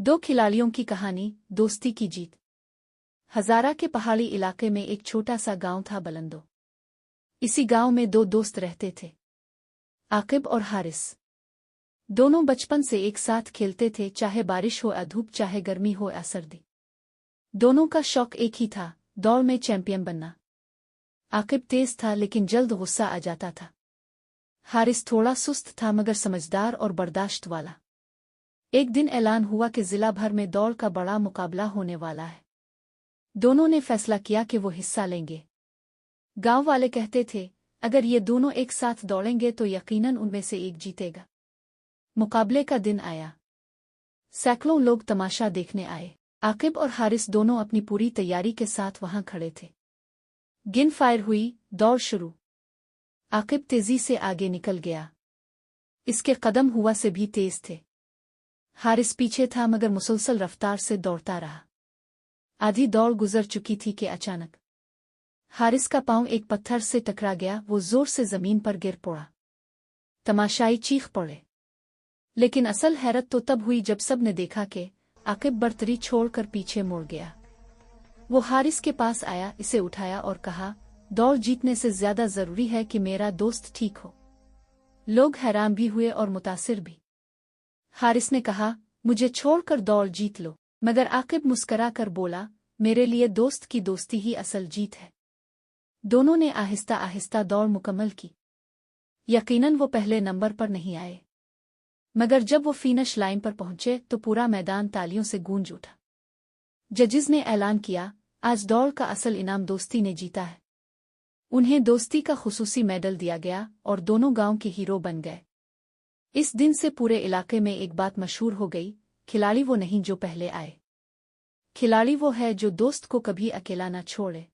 दो खिलाड़ियों की कहानी, दोस्ती की जीत। हजारा के पहाड़ी इलाके में एक छोटा सा गांव था बुलंदो। इसी गांव में दो दोस्त रहते थे, आकिब और हारिस। दोनों बचपन से एक साथ खेलते थे, चाहे बारिश हो या धूप, चाहे गर्मी हो या सर्दी। दोनों का शौक एक ही था, दौड़ में चैंपियन बनना। आकिब तेज था लेकिन जल्द गुस्सा आ जाता था। हारिस थोड़ा सुस्त था मगर समझदार और बर्दाश्त वाला। एक दिन ऐलान हुआ कि जिला भर में दौड़ का बड़ा मुकाबला होने वाला है। दोनों ने फैसला किया कि वो हिस्सा लेंगे। गांव वाले कहते थे, अगर ये दोनों एक साथ दौड़ेंगे तो यकीनन उनमें से एक जीतेगा। मुकाबले का दिन आया। सैकड़ों लोग तमाशा देखने आए। आकिब और हारिस दोनों अपनी पूरी तैयारी के साथ वहां खड़े थे। गेंद फायर हुई, दौड़ शुरू। आकिब तेजी से आगे निकल गया। इसके कदम हुआ से भी तेज थे। हारिस पीछे था मगर मुसलसल रफ्तार से दौड़ता रहा। आधी दौड़ गुजर चुकी थी कि अचानक हारिस का पांव एक पत्थर से टकरा गया। वो जोर से जमीन पर गिर पड़ा। तमाशाई चीख पड़े। लेकिन असल हैरत तो तब हुई जब सब ने देखा कि आकिब बर्तरी छोड़कर पीछे मुड़ गया। वो हारिस के पास आया, इसे उठाया और कहा, दौड़ जीतने से ज्यादा जरूरी है कि मेरा दोस्त ठीक हो। लोग हैरान भी हुए और मुतासिर भी। हारिस ने कहा, मुझे छोड़कर दौड़ जीत लो। मगर आकिब मुस्करा कर बोला, मेरे लिए दोस्त की दोस्ती ही असल जीत है। दोनों ने आहिस्ता आहिस्ता दौड़ मुकम्मल की। यकीनन वो पहले नंबर पर नहीं आए, मगर जब वो फिनिश लाइन पर पहुंचे तो पूरा मैदान तालियों से गूंज उठा। जजेस ने ऐलान किया, आज दौड़ का असल इनाम दोस्ती ने जीता है। उन्हें दोस्ती का खुसूसी मेडल दिया गया और दोनों गांव के हीरो बन गए। इस दिन से पूरे इलाके में एक बात मशहूर हो गई, खिलाड़ी वो नहीं जो पहले आए। खिलाड़ी वो है जो दोस्त को कभी अकेला न छोड़े।